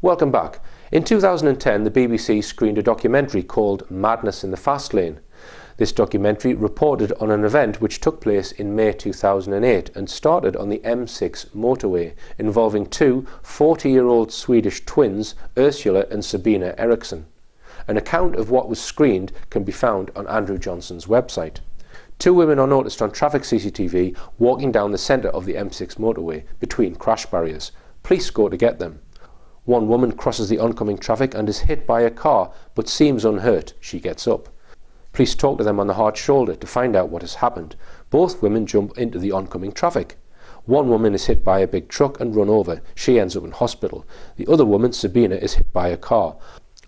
Welcome back. In 2010, the BBC screened a documentary called Madness in the Fast Lane. This documentary reported on an event which took place in May 2008 and started on the M6 motorway, involving two 40-year-old Swedish twins, Ursula and Sabina Eriksson. An account of what was screened can be found on Andrew Johnson's website. Two women are noticed on traffic CCTV walking down the centre of the M6 motorway between crash barriers. Police go to get them. One woman crosses the oncoming traffic and is hit by a car, but seems unhurt. She gets up. Police talk to them on the hard shoulder to find out what has happened. Both women jump into the oncoming traffic. One woman is hit by a big truck and run over. She ends up in hospital. The other woman, Sabina, is hit by a car.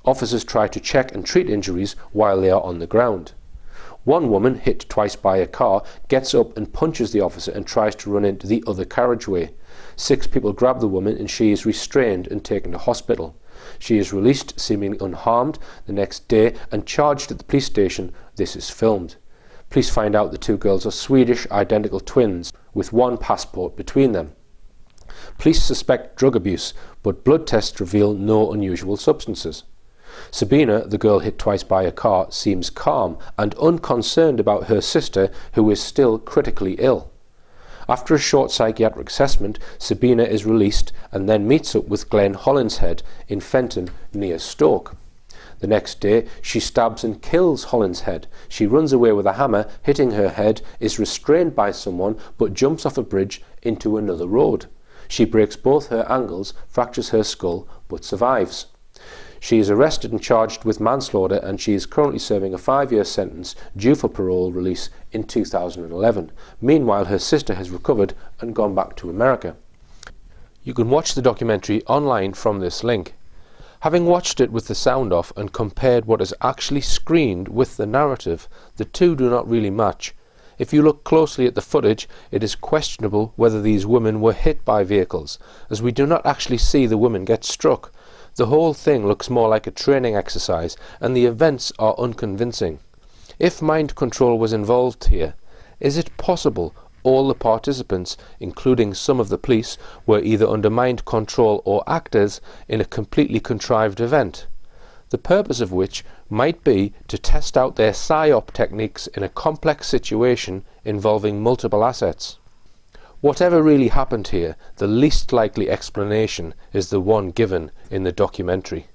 Officers try to check and treat injuries while they are on the ground. One woman, hit twice by a car, gets up and punches the officer and tries to run into the other carriageway. 6 people grab the woman and she is restrained and taken to hospital. She is released seemingly unharmed the next day and charged at the police station. This is filmed. Police find out the two girls are Swedish identical twins with one passport between them. Police suspect drug abuse, but blood tests reveal no unusual substances. Sabina, the girl hit twice by a car, seems calm and unconcerned about her sister, who is still critically ill. After a short psychiatric assessment, Sabina is released and then meets up with Glenn Hollinshead in Fenton near Stoke. The next day, she stabs and kills Hollinshead. She runs away with a hammer, hitting her head, is restrained by someone, but jumps off a bridge into another road. She breaks both her ankles, fractures her skull, but survives. She is arrested and charged with manslaughter, and she is currently serving a 5-year sentence due for parole release in 2011. Meanwhile, her sister has recovered and gone back to America. You can watch the documentary online from this link. Having watched it with the sound off and compared what is actually screened with the narrative, the two do not really match. If you look closely at the footage, it is questionable whether these women were hit by vehicles, as we do not actually see the women get struck. The whole thing looks more like a training exercise, and the events are unconvincing. If mind control was involved here, is it possible all the participants, including some of the police, were either under mind control or actors in a completely contrived event, the purpose of which might be to test out their psyop techniques in a complex situation involving multiple assets? Whatever really happened here, the least likely explanation is the one given in the documentary.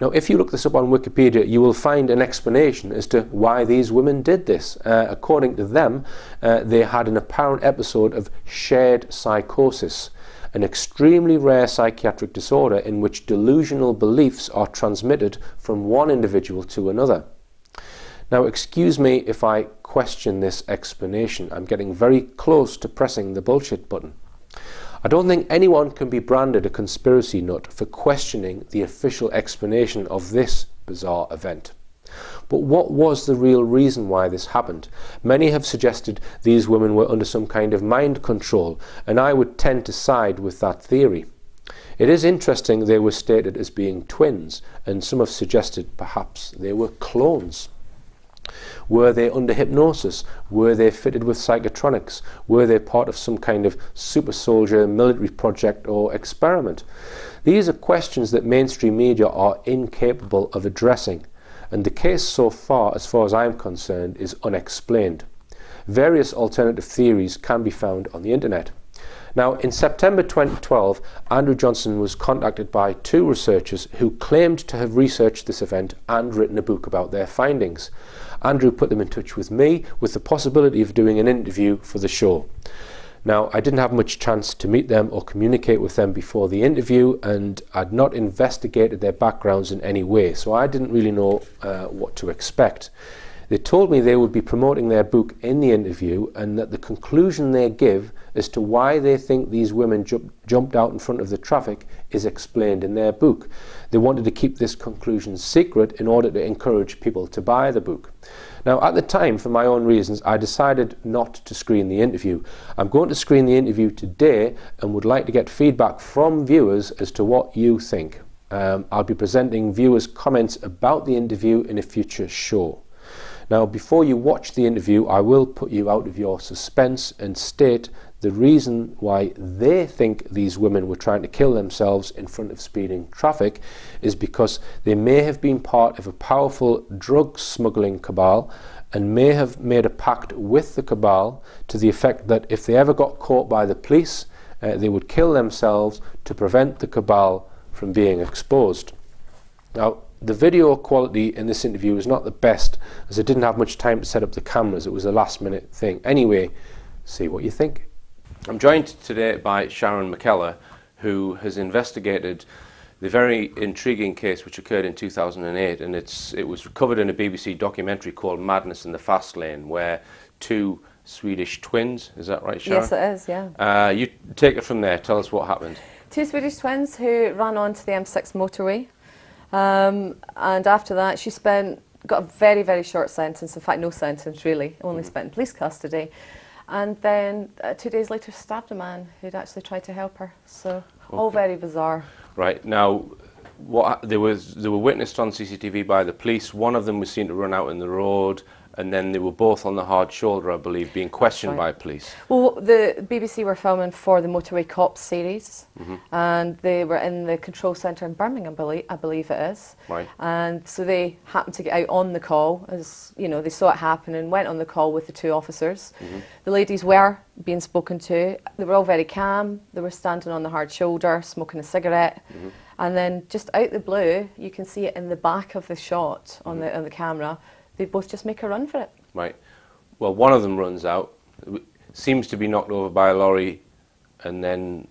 Now, if you look this up on Wikipedia, you will find an explanation as to why these women did this. According to them, they had an apparent episode of shared psychosis, an extremely rare psychiatric disorder in which delusional beliefs are transmitted from one individual to another. Now, excuse me if I question this explanation. I'm getting very close to pressing the bullshit button. I don't think anyone can be branded a conspiracy nut for questioning the official explanation of this bizarre event. But what was the real reason why this happened? Many have suggested these women were under some kind of mind control, and I would tend to side with that theory. It is interesting they were stated as being twins, and some have suggested perhaps they were clones. Were they under hypnosis? Were they fitted with psychotronics? Were they part of some kind of super soldier military project or experiment? These are questions that mainstream media are incapable of addressing, and the case so far as I'm concerned, is unexplained. Various alternative theories can be found on the internet. Now, in September 2012, Andrew Johnson was contacted by 2 researchers who claimed to have researched this event and written a book about their findings. Andrew put them in touch with me with the possibility of doing an interview for the show. Now, I didn't have much chance to meet them or communicate with them before the interview, and I'd not investigated their backgrounds in any way, so I didn't really know what to expect. They told me they would be promoting their book in the interview, and that the conclusion they give as to why they think these women jumped out in front of the traffic is explained in their book. They wanted to keep this conclusion secret in order to encourage people to buy the book. Now, at the time, for my own reasons, I decided not to screen the interview. I'm going to screen the interview today and would like to get feedback from viewers as to what you think. I'll be presenting viewers' comments about the interview in a future show. Now, before you watch the interview, I will put you out of your suspense and state the reason why they think these women were trying to kill themselves in front of speeding traffic is because they may have been part of a powerful drug smuggling cabal and may have made a pact with the cabal to the effect that if they ever got caught by the police, they would kill themselves to prevent the cabal from being exposed. Now, the video quality in this interview is not the best, as I didn't have much time to set up the cameras. It was a last-minute thing. Anyway, see what you think. I'm joined today by Sharon McKellar, who has investigated the very intriguing case which occurred in 2008, and it was covered in a BBC documentary called Madness in the Fast Lane, where two Swedish twins, is that right, Sharon? Yes, it is, yeah. You take it from there. Tell us what happened. Two Swedish twins who ran onto the M6 motorway, and after that got a very, very short sentence, in fact no sentence really, only spent in police custody. And then 2 days later stabbed a man who'd actually tried to help her. So all very bizarre. Right. Now, they were witnessed on CCTV by the police. One of them was seen to run out in the road, and then they were both on the hard shoulder, I believe, being questioned by police. Well, the BBC were filming for the Motorway Cops series, and they were in the control centre in Birmingham, I believe it is. Right. And so they happened to get out on the call, as you know, they saw it happen and went on the call with the two officers. The ladies were being spoken to. They were all very calm. They were standing on the hard shoulder, smoking a cigarette. And then just out the blue, you can see it in the back of the shot on the camera. They both just make a run for it. Right. Well, one of them runs out, seems to be knocked over by a lorry, and then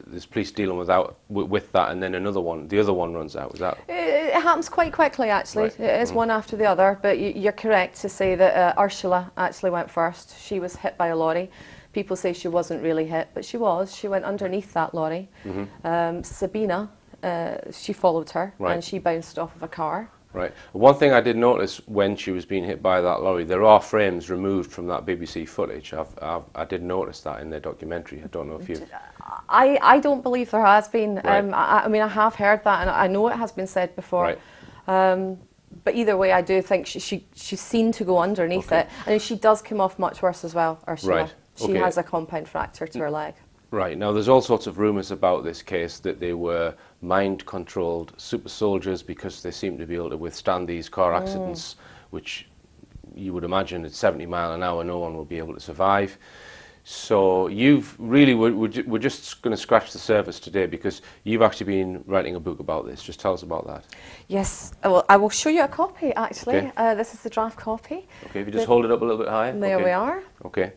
there's police dealing with that, and then the other one runs out. Is that? It happens quite quickly, actually. Right. It is one after the other, but you're correct to say that Ursula actually went first. She was hit by a lorry. People say she wasn't really hit, but she was. She went underneath that lorry. Sabina, she followed her, and she bounced off of a car. Right. One thing I did notice when she was being hit by that lorry, there are frames removed from that BBC footage. I did notice that in their documentary. I don't know if you... I don't believe there has been. Right. I mean, I have heard that, and I know it has been said before. Right. But either way, I do think she's seen to go underneath it. And she does come off much worse as well, Ursula. Right. She has a compound fracture to her leg. Right. Now, there's all sorts of rumours about this case that they were mind-controlled super soldiers because they seem to be able to withstand these car accidents, which you would imagine at 70 miles an hour no one will be able to survive. So you've really, we're just going to scratch the surface today because you've actually been writing a book about this. Just tell us about that. Yes. Well, I will show you a copy, actually. Okay. This is the draft copy. Okay, if you just hold it up a little bit higher. There we are. Okay.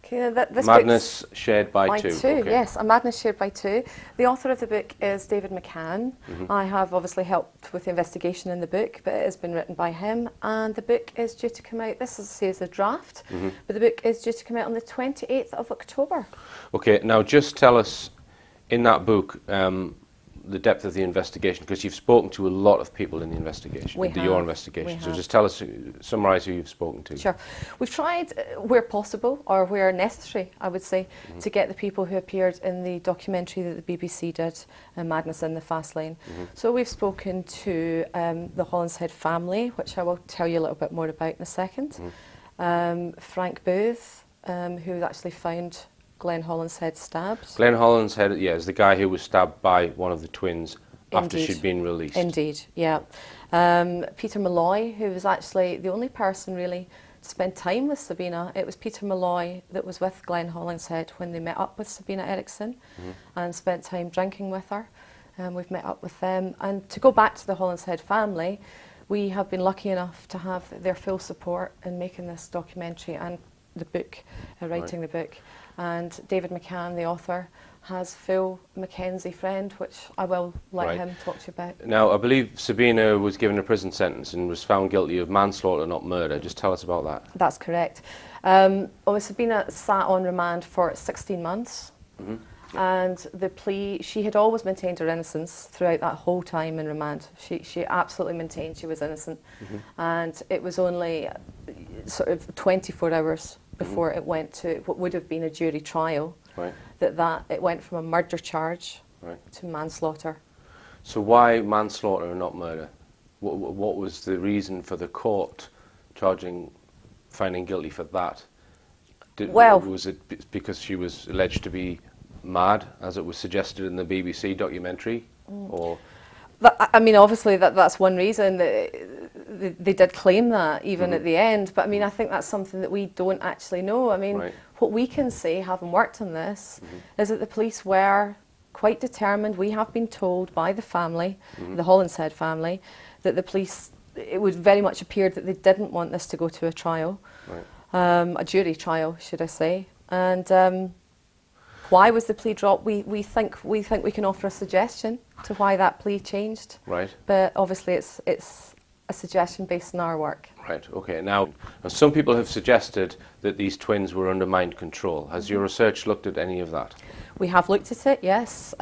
Okay, this Madness Shared by Two. Okay. Yes, A Madness Shared by Two. The author of the book is David McCann. I have obviously helped with the investigation in the book, but it has been written by him, and the book is due to come out, this is a draft, but the book is due to come out on the 28th of October. Okay, now just tell us, in that book, the depth of the investigation, because you've spoken to a lot of people in the investigation, your investigation. So just tell us, summarise who you've spoken to. Sure. We've tried, where possible, or where necessary, I would say, to get the people who appeared in the documentary that the BBC did, Madness in the Fast Lane. So we've spoken to the Hollinshead family, which I will tell you a little bit more about in a second. Frank Booth, who actually found Glenn Hollinshead stabbed. Glenn Hollinshead, yeah, is the guy who was stabbed by one of the twins after she'd been released. Indeed, yeah. Peter Malloy, who was actually the only person really to spend time with Sabina. It was Peter Malloy that was with Glenn Hollinshead when they met up with Sabina Eriksson and spent time drinking with her. We've met up with them. And to go back to the Hollinshead family, we have been lucky enough to have their full support in making this documentary and the book, writing the book. And David McCann, the author, has Phil Mackenzie friend, which I will let him talk to you about. Now, I believe Sabina was given a prison sentence and was found guilty of manslaughter, not murder. Just tell us about that. That's correct. Well, Sabina sat on remand for 16 months. And the plea, she had always maintained her innocence throughout that whole time in remand. She absolutely maintained she was innocent. And it was only sort of 24 hours before it went to what would have been a jury trial, that it went from a murder charge to manslaughter. So why manslaughter and not murder? What was the reason for the court finding guilty for that? Well, was it because she was alleged to be mad, as it was suggested in the BBC documentary, or? I mean, obviously that's one reason that they did claim that even at the end. But I mean, I think that's something that we don't actually know. I mean, what we can say, having worked on this, is that the police were quite determined. We have been told by the family, the Hollinshead family, that the police, it would very much appeared that they didn't want this to go to a trial, a jury trial, should I say. And why was the plea dropped? We think we can offer a suggestion to why that plea changed. Right. But obviously it's a suggestion based on our work. Right, okay. Now, some people have suggested that these twins were under mind control. Has your research looked at any of that? We have looked at it, yes.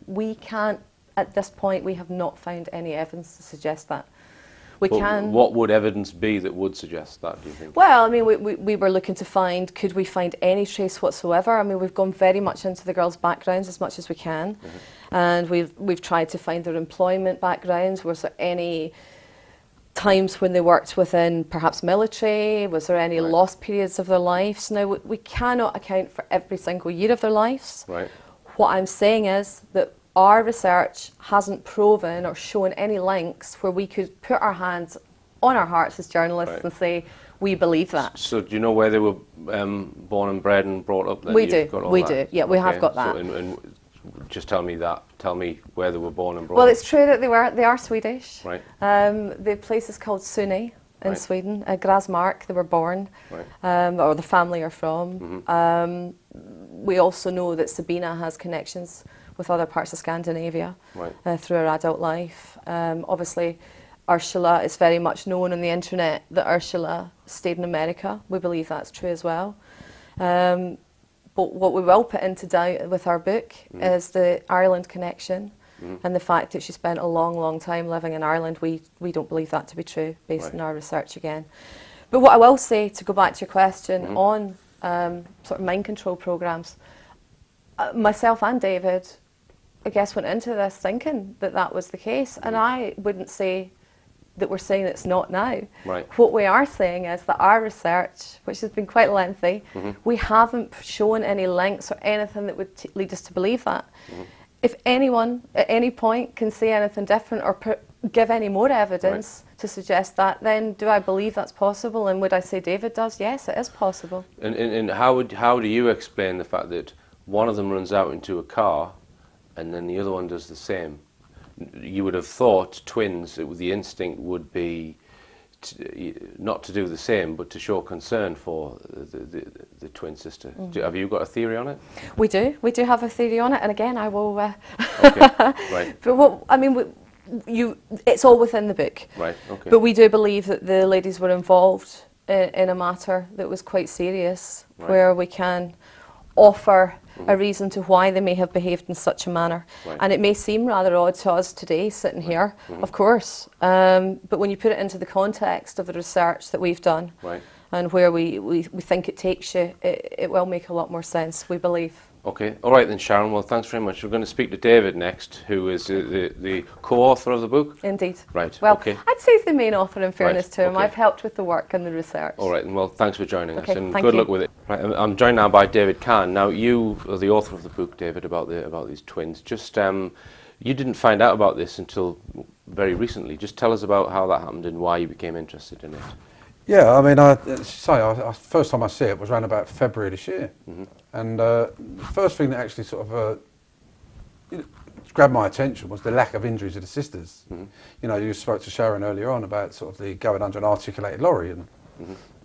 We can't, at this point, we have not found any evidence to suggest that. What would evidence be that would suggest that, do you think? Well, I mean, we were looking to find, could we find any trace whatsoever? I mean, we've gone very much into the girls' backgrounds as much as we can. And we've tried to find their employment backgrounds. Was there any times when they worked within perhaps military? Was there any lost periods of their lives? Now, we cannot account for every single year of their lives. Right. What I'm saying is that our research hasn't proven or shown any links where we could put our hands on our hearts as journalists and say, we believe that. So do you know where they were born and bred and brought up then? We do, yeah, we have got that. So, and just tell me where they were born and brought up. Well, it's true that they are Swedish. Right. The place is called Sunne in Sweden, Grasmark, they were born, or the family are from. We also know that Sabina has connections with other parts of Scandinavia through her adult life. Obviously, Ursula is very much known on the internet that Ursula stayed in America. We believe that's true as well. But what we will put into doubt with our book is the Ireland connection and the fact that she spent a long, long time living in Ireland. We don't believe that to be true based on our research again. But what I will say, to go back to your question on sort of mind control programs, myself and David, I guess, went into this thinking that that was the case, and I wouldn't say that we're saying it's not now. Right. What we are saying is that our research, which has been quite lengthy, we haven't shown any links or anything that would lead us to believe that. If anyone at any point can say anything different or give any more evidence to suggest that, then do I believe that's possible? And would I say David does? Yes, it is possible. And how do you explain the fact that one of them runs out into a car and then the other one does the same? You would have thought twins, the instinct would be not to do the same, but to show concern for the twin sister. Have you got a theory on it? We do have a theory on it, and again, I will. Okay, right. But what I mean, it's all within the book. Right. Okay. But we do believe that the ladies were involved in a matter that was quite serious, where we can offer a reason to why they may have behaved in such a manner. And it may seem rather odd to us today, sitting here, of course, but when you put it into the context of the research that we've done and where we think it takes you, it will make a lot more sense, we believe. Okay, all right then, Sharon. Well, thanks very much. We're going to speak to David next, who is the co-author of the book. Indeed. Right. Well, okay. I'd say he's the main author, in fairness to him. Okay. I've helped with the work and the research. All right, and well, thanks for joining us, and thank good you. luck with it. Right, I'm joined now by David Kahn. Now, you are the author of the book, David, about these twins. Just you didn't find out about this until very recently. Just tell us about how that happened and why you became interested in it. Yeah, I mean, first time I see it was around about February this year, and the first thing that actually sort of grabbed my attention was the lack of injuries of the sisters. You know, you spoke to Sharon earlier on about sort of the going under an articulated lorry, and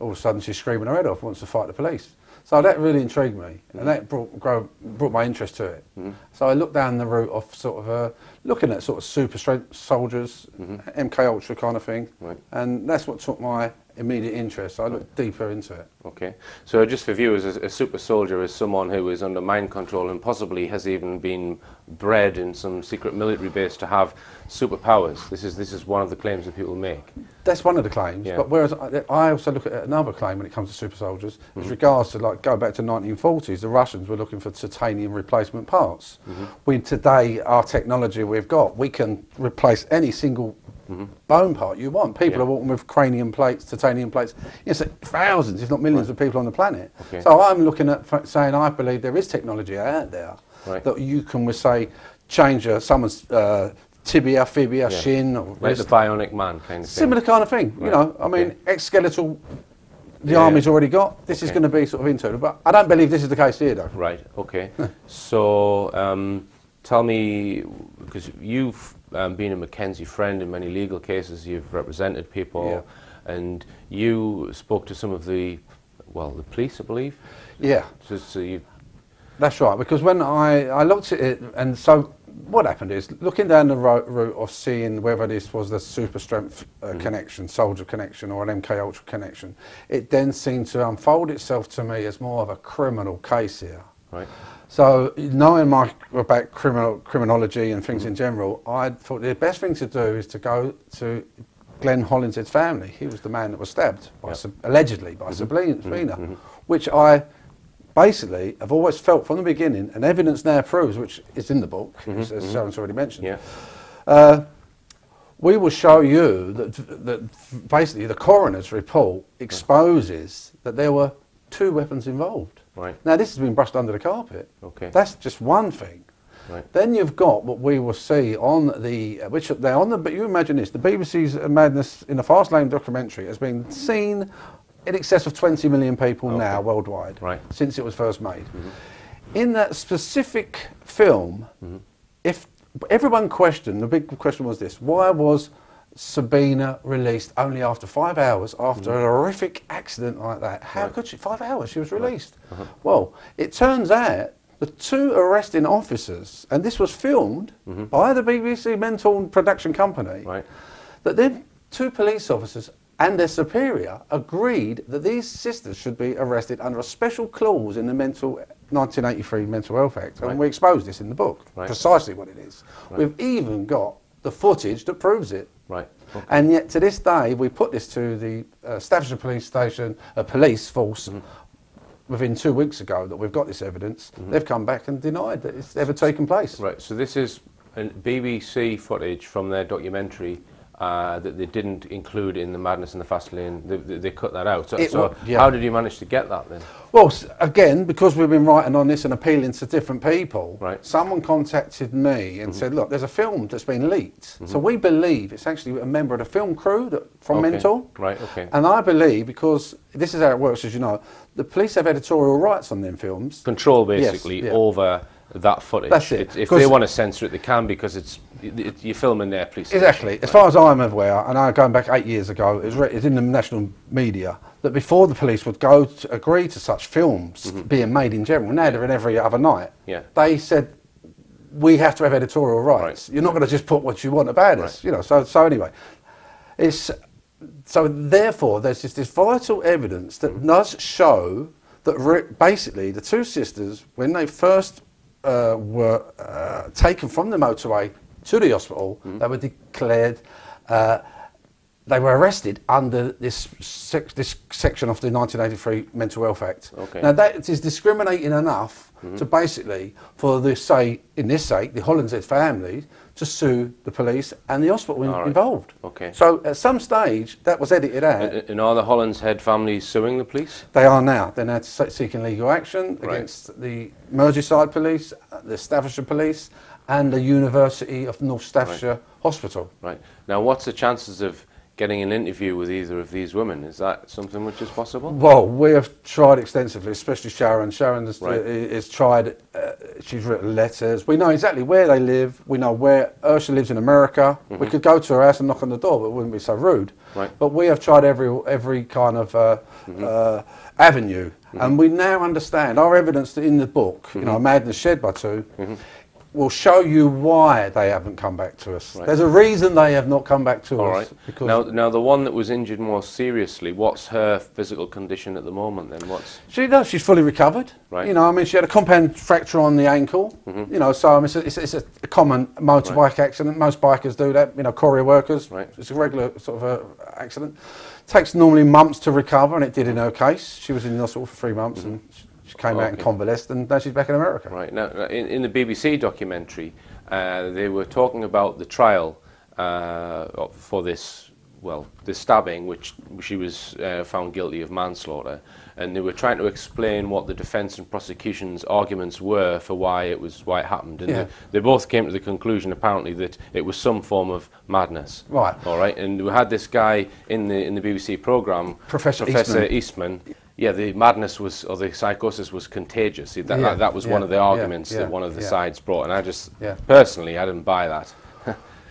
all of a sudden she's screaming her head off, wants to fight the police. So that really intrigued me, and that brought my interest to it. So I looked down the route of sort of looking at sort of super strength soldiers, MK Ultra kind of thing, and that's what took my immediate interest. So I looked deeper into it. Okay, so just for viewers, a super soldier is someone who is under mind control and possibly has even been bred in some secret military base to have superpowers. This is one of the claims that people make. That's one of the claims, but whereas I also look at another claim when it comes to super soldiers, with regards to, like, go back to 1940s, the Russians were looking for titanium replacement parts. Today, our technology we've got, we can replace any single bone part you want. People are walking with cranium plates, titanium plates. Yes, thousands, if not millions of people on the planet. Okay. So I'm looking at saying I believe there is technology out there that you can, say, change someone's tibia, fibia, shin, or like the bionic man kind of thing. Similar kind of thing. You know, I mean, exoskeletal. The army's already got. This is going to be sort of internal, but I don't believe this is the case here, though. Right. Okay. So, tell me, because you've been a Mackenzie friend in many legal cases, you've represented people, and you spoke to some of the police, I believe. Yeah. So you. That's right. Because when I looked at it, and so what happened is looking down the route of seeing whether this was the super strength connection, soldier connection, or an MK Ultra connection, it then seemed to unfold itself to me as more of a criminal case here. Right. So knowing about criminology and things in general, I thought the best thing to do is to go to Glenn Hollinshead's family. He was the man that was stabbed, allegedly by Sabina, which I basically have always felt from the beginning, and evidence now proves, which is in the book, as Sharon's already mentioned. We will show you that basically the coroner's report exposes that there were 2 weapons involved. Right. Now this has been brushed under the carpet. Okay. That's just one thing. Right. Then you've got what we will see on the, but you imagine this, the BBC's Madness in the Fast Lane documentary has been seen in excess of 20 million people now worldwide since it was first made. In that specific film, if everyone questioned, the big question was this: why was Sabina released only after 5 hours after a horrific accident like that? How could she? 5 hours she was released. Well, it turns out the 2 arresting officers, and this was filmed by the BBC Mental Production Company, that then 2 police officers and their superior agreed that these sisters should be arrested under a special clause in the 1983 Mental Health Act. And we expose this in the book, precisely what it is. We've even got the footage that proves it. And yet to this day, we put this to the Staffordshire Police Station, police force, within 2 weeks ago that we've got this evidence. They've come back and denied that it's ever taken place. Right, so this is BBC footage from their documentary that they didn't include in the Madness in the Fast Lane. They cut that out. So how did you manage to get that then? Well, again, because we've been writing on this and appealing to different people, someone contacted me and said, look, there's a film that's been leaked. So we believe it's actually a member of the film crew from Mental. And I believe, because this is how it works, as you know, the police have editorial rights on them films. Control, basically, over that footage. That's it. If they want to censor it, they can, because you're filming their police station. Exactly. As far as I'm aware, and I'm going back 8 years ago, it's in the national media that before the police would go to agree to such films being made in general, now they're in every other night, they said, we have to have editorial rights. You're not going to just put what you want about us. You know. So anyway, so therefore there's this vital evidence that does show that basically the 2 sisters, when they first were taken from the motorway to the hospital, they were declared, they were arrested under this section of the 1983 Mental Health Act. Now that is discriminating enough to basically, for the, in this sake, the Hollinshead family, to sue the police and the hospital involved. So at some stage that was edited out. And are the Hollinshead family suing the police? They are now. They're now seeking legal action against the Merseyside Police, the Staffordshire Police, and the University of North Staffordshire Hospital. Now, what's the chances of getting an interview with either of these women? Is that something which is possible? Well, we have tried extensively, especially Sharon. Sharon has tried, she's written letters. We know exactly where they live. We know where Ursula lives in America. We could go to her house and knock on the door, but it wouldn't be so rude. But we have tried every kind of avenue. And we now understand, our evidence in the book, you know, Madness Shed by 2, will show you why they haven't come back to us. There's a reason they have not come back to us. Because now the one that was injured more seriously, what's her physical condition at the moment then? She's fully recovered. You know, I mean, she had a compound fracture on the ankle. You know, so I mean, it's a common motorbike accident. Most bikers do that. You know, courier workers. It's a regular sort of accident. Takes normally months to recover, and it did in her case. She was in the hospital for 3 months, and she came out and convalesced, and now she's back in America. Now, in the BBC documentary, they were talking about the trial for this stabbing, which she was found guilty of manslaughter, and they were trying to explain what the defence and prosecution's arguments were for why it happened, and they both came to the conclusion apparently that it was some form of madness. Right. All right, and we had this guy in the BBC programme, Professor Eastman. Yeah, the madness was, or the psychosis was contagious. That was one of the arguments that one of the sides brought, and I just personally I didn't buy that.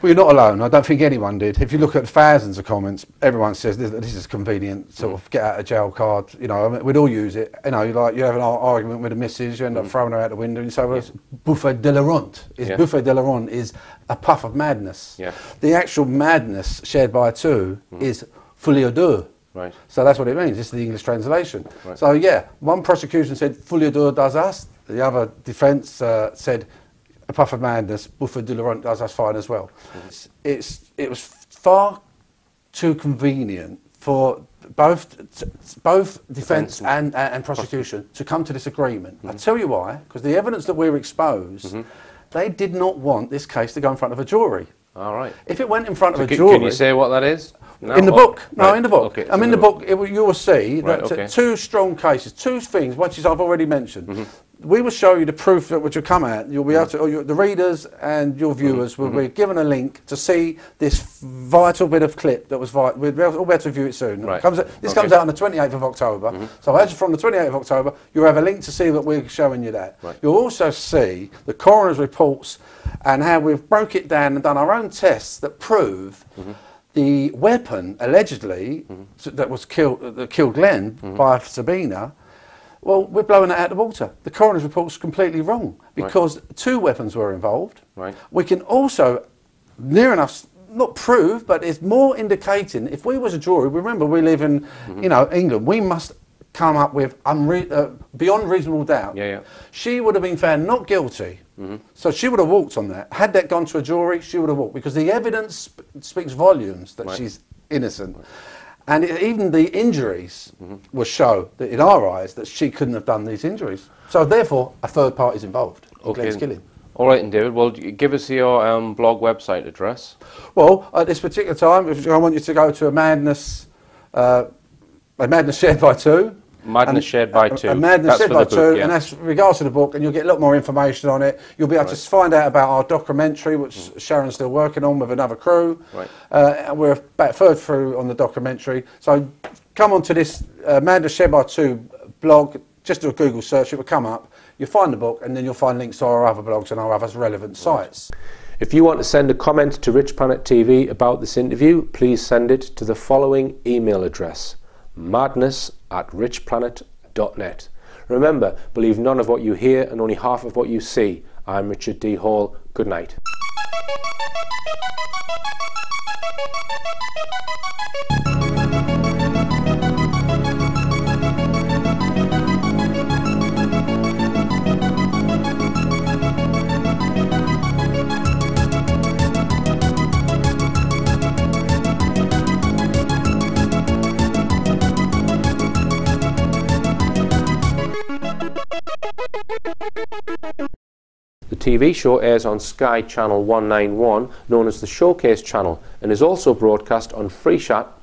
Well, you're not alone. I don't think anyone did. If you look at thousands of comments, everyone says this is convenient, sort of get out of jail card. You know, I mean, we'd all use it. You know, you have an argument with a missus, you end up throwing her out the window, and you say, well, it's buffet de la ronde. Buffet de la ronde is a puff of madness. Yeah. The actual madness shared by two is folie à deux. Right. So that's what it means. This is the English translation. Right. So yeah, one prosecution said folie à deux does us. The other defence said a puff of madness, buffet de la ronde does us fine as well. It was far too convenient for both defence and prosecution to come to this agreement. I'll tell you why, because the evidence that we're exposed, they did not want this case to go in front of a jury. All right. If it went in front of a jury... Can you say what that is? No, in the book. No, right. in the book. Okay, in the book, you will see that two strong cases, two things, which I've already mentioned. We will show you the proof that which will come out. You'll be able to, the readers and your viewers will be given a link to see this vital bit of clip that was vital. We'll be able to view it soon. Right. This comes out on the 28th of October. So as from the 28th of October, you'll have a link to see that we're showing you that. Right. You'll also see the coroner's reports and how we've broke it down and done our own tests that prove the weapon, allegedly, that killed Glenn by Sabina, well, we're blowing it out of the water. The coroner's report's completely wrong because two weapons were involved. Right. We can also, near enough, not prove, but it's more indicating, if we was a jury, remember we live in England, we must come up with beyond reasonable doubt. She would have been found not guilty. So she would have walked on that. Had that gone to a jury, she would have walked, because the evidence speaks volumes that she's innocent. And even the injuries will show that, in our eyes, that she couldn't have done these injuries. So therefore, a third party is involved in Glenn's killing. All right, and David, well, give us your blog website address. Well, at this particular time, I want you to go to a madness shared by two. Madness Shared by Two. A Madness Shared by Two, and that's regards to the book, and you'll get a lot more information on it. You'll be able to find out about our documentary, which Sharon's still working on with another crew. Right. We're about a third through on the documentary. So come on to this Madness Shared by Two blog, just do a Google search, it will come up. You'll find the book, and then you'll find links to our other blogs and our other relevant sites. If you want to send a comment to Richplanet TV about this interview, please send it to the following email address: madness@richplanet.net. Remember, believe none of what you hear and only half of what you see. I'm Richard D. Hall. Good night. The TV show airs on Sky Channel 191, known as the Showcase Channel, and is also broadcast on Free Shot.